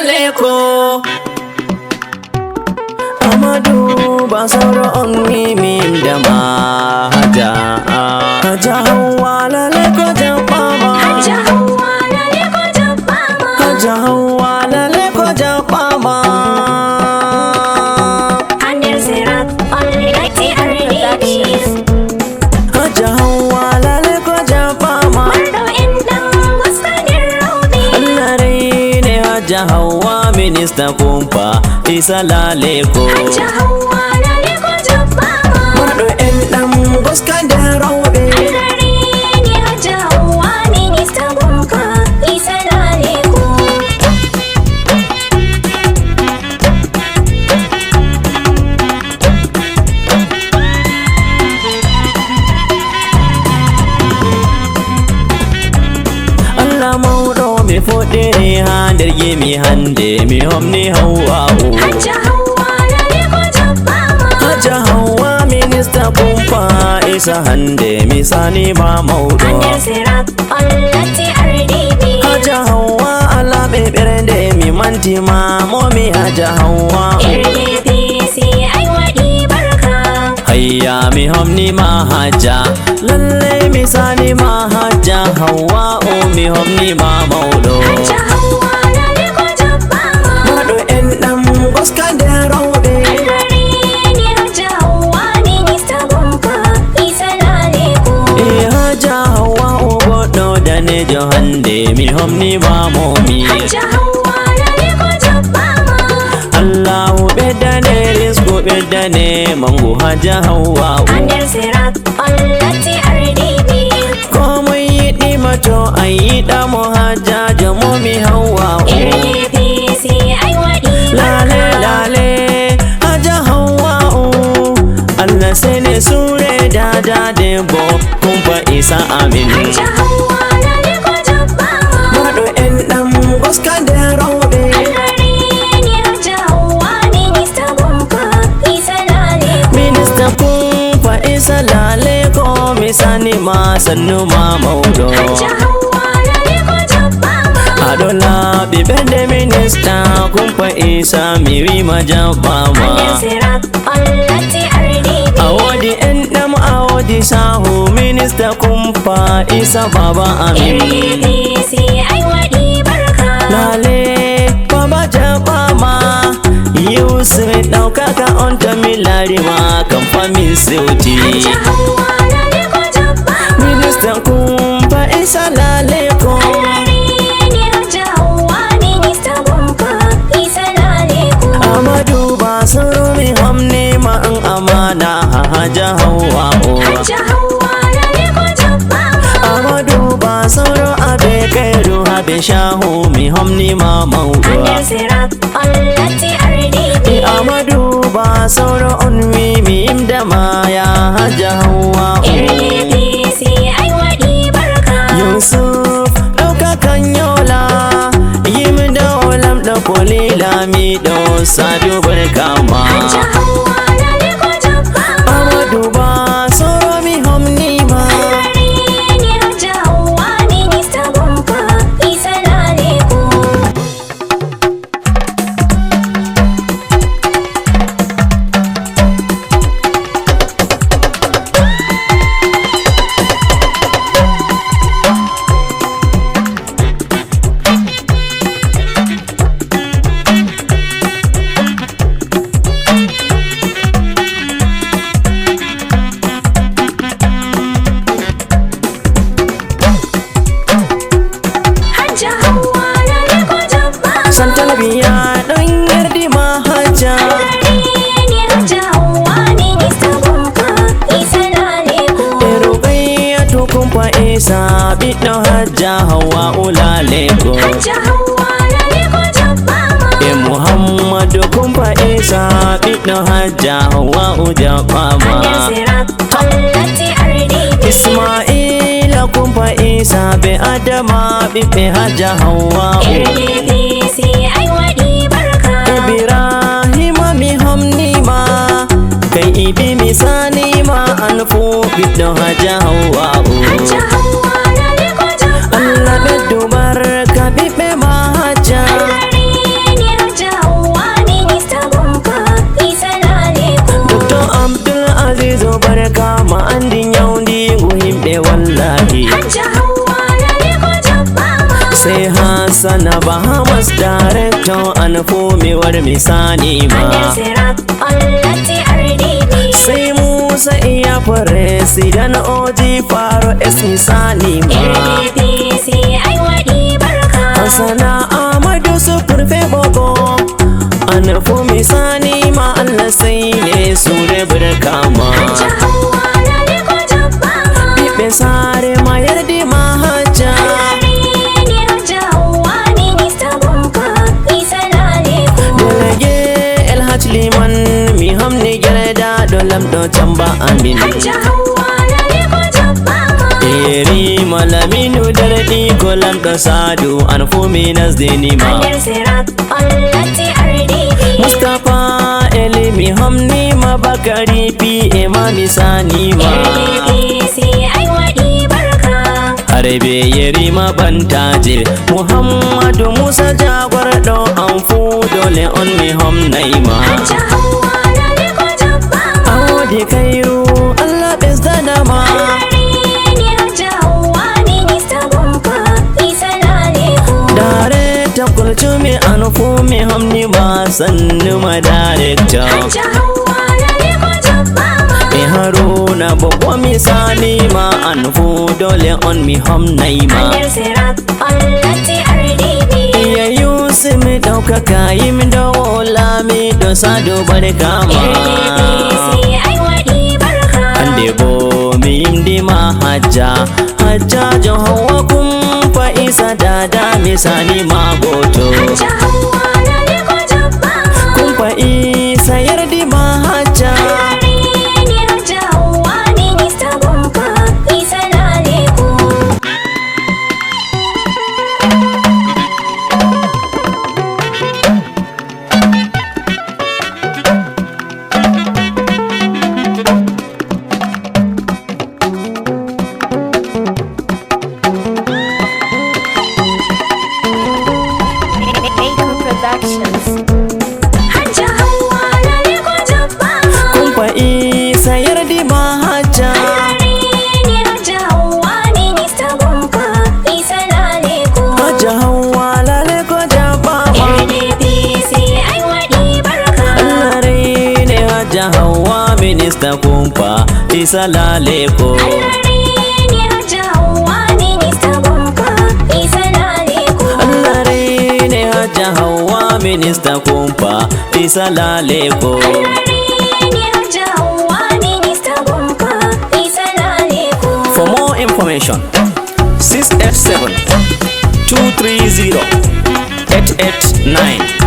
salaleko Amadu ba sauro on mimin da ma Hadja Hauwa laleko jabama Hadja Hauwa laleko jabama Hadja Hauwa laleko jabama Handel Sirat Alrighty Ardibis Hadja Hauwa laleko jabama Mardo Indang Waskadir Raudi Allah ne Hadja Hauwa minista kumpa isa laleko Hadja Hauwa laleko jabama Mardo Indang Waskadir Raudi Allah ne Hadja Hauwa minista kumpa isa laleko Allah maudo mi fodere handir mi hande mi homni Hauwa Hadja Hauwa laleko jabama Hadja Hauwa minista kumpa isa hande mi sani ba maudo Handel Sirat Alrighty Ardibis Hadja Hauwa ala beberende mi manti ma momi Hadja Hauwa RDPC ai wadi barka hayya mi homni ma Hadja lalle mi sani ma Hadja Hauwa o mi homni ma maudo Hadja Hauwa laleko jabama Mado en dam goskande rawde Algarini Hadja Hauwa minista kumpa isa laleko Hadja Hauwa o goɗɗo danejo hande mi homni ma momi Hadja Hauwa laleko jabama Allahu ɓeddane risku ɓeddane mangu Hadja Hauwa Handel Sirat Alrighty Ardibis komai yiɗima to a yiɗamo Hadjajo momi Hauwa RDPC ai wadi lale lale Hadja Hauwa Allah sene sure dada debbo kumpa isa amin Hadja Hauwa laleko jabama Maɗo en ɗam goskande rawɓe Algarini Hadja Hauwa minista kumpa isa laleko minista kumpa isa lale ko mi sani ma sannu ma mauɗo Hadja Hauwa laleko jabama aɗo laaɓi ɓerde minista kumpa isa mi wima jabbama Handel Sirat Alrighty Ardibis a wodi en ɗam a wodi sahu minista kumpa isa baba amin RDPC ai wadi barka lale baba jabbama Yusuf Daukaka on to mi larima kamfamin sauti Hadja Hauwa laleko jabama minista kumpa isa lale ko Algarini Hadja Hauwa minista kumpa isa laleko Amadu ba sauro mi hamne ma an amana Hadja Hauwa Hadja Hauwa laleko jabama Amadu ba sauro abe kairu habe shahu mi hamni ma maudo Handel Sirat Alrighty Ardibis Amadu ba sauro on mi imda ma ya Hadja Hauwa RDPC ai wadi barka Yusuf Daukaka Yola yim da olam da kolila mi do sadu barkama Hadja Hauwa laleko jabama Amadu ba sauro mi hamni ma Algarini Hadja Hauwa minista kumpa isa laleko Hadja Hauwa laleko jabama Santal biya ɗan yardi ma Hadja Algarini Hadja Hauwa minista kumpa isa laleko Ruqayya to kumpa isa ɓiɗɗo Hadja Hauwa ulaleko Hadja Hauwa laleko jabama Muhammadu kumpa isa ɓiɗɗo Hadja Hauwa ujaɓama Handel Sirat Alrighty Ardibis Ismaila kumpa isa be Adama ɓiɓɓe Hadja Hauwa RDPC ai wadi barka Ibrahima mi homnima kai ibi mi sanima an fu ɓiɗɗo Hadja Hauwa Hadja Hauwa laleko jabama Allah ɓeddu barka ɓiɓɓe ma Hadja Algarini sana Bahamas director an fomewar misani ma Adar Sirat Allati RDB sai Musa iya president Oji Faro S misani ma RDPC ai waɗi barka Hassana Ahmadu Sufurfe Boko an misani ma Allah sai ne su da barka ma Hadja Hauwa lale ko jabba Bibe sare ma yardi ma hajja ne Hadja Hauwa minista kumpa isa lale ko Delege El Haj Liman mi hamni gereda dolam do chamba amin Hadja Hauwa lale ko jabba Eri malaminu dardi kolam do sadu an fumi nazdini ma Adar Sirat Allati RDB Mustapha Elimi hamni ma bakari pi imami sani ma RDPC ai waɗi barka Arebe yeri ma bantaje Muhammadu Musa jagwar do anfu dole on mi hom naima Hadja Hauwa lale ko jabba Awodi kairu Allah bezdana ma ne Hadja Hauwa minista kumpa isa lale ko Dare ta kulcumi anfu mi hamni ma sannu ma director Hadja Hauwa lale ko jabba E haruna babwa misani ma anfu dole on mi hom naima Adar Sirat Allati RDB Iya Yusuf Daukaka Hadja mi do sado barka ma RDPC ai waɗi barka Ande bo mi yimdi ma Hadja Hauwa kumpa isa dada misani ma goto Hadja Hauwa lale ko jabba kumpa isa yardi ma Hadja ne Hadja Hauwa minista kumpa isa lale ko Hadja Hauwa lale ko jabba kumpa isa yardi ma Hadja ne Hadja Hauwa minista kumpa isa lale ko Hadja Hauwa lale ko jaba ma RDPC ai waɗi barka Allare ne Hadja Hauwa minista kumpa isa lale ko ne Hadja Hauwa minista kumpa isa lale ko Allare ne Hadja Hauwa minista kumpa isa lale ko ne Hadja Hauwa minista kumpa isa lale ko For more information 687 230 889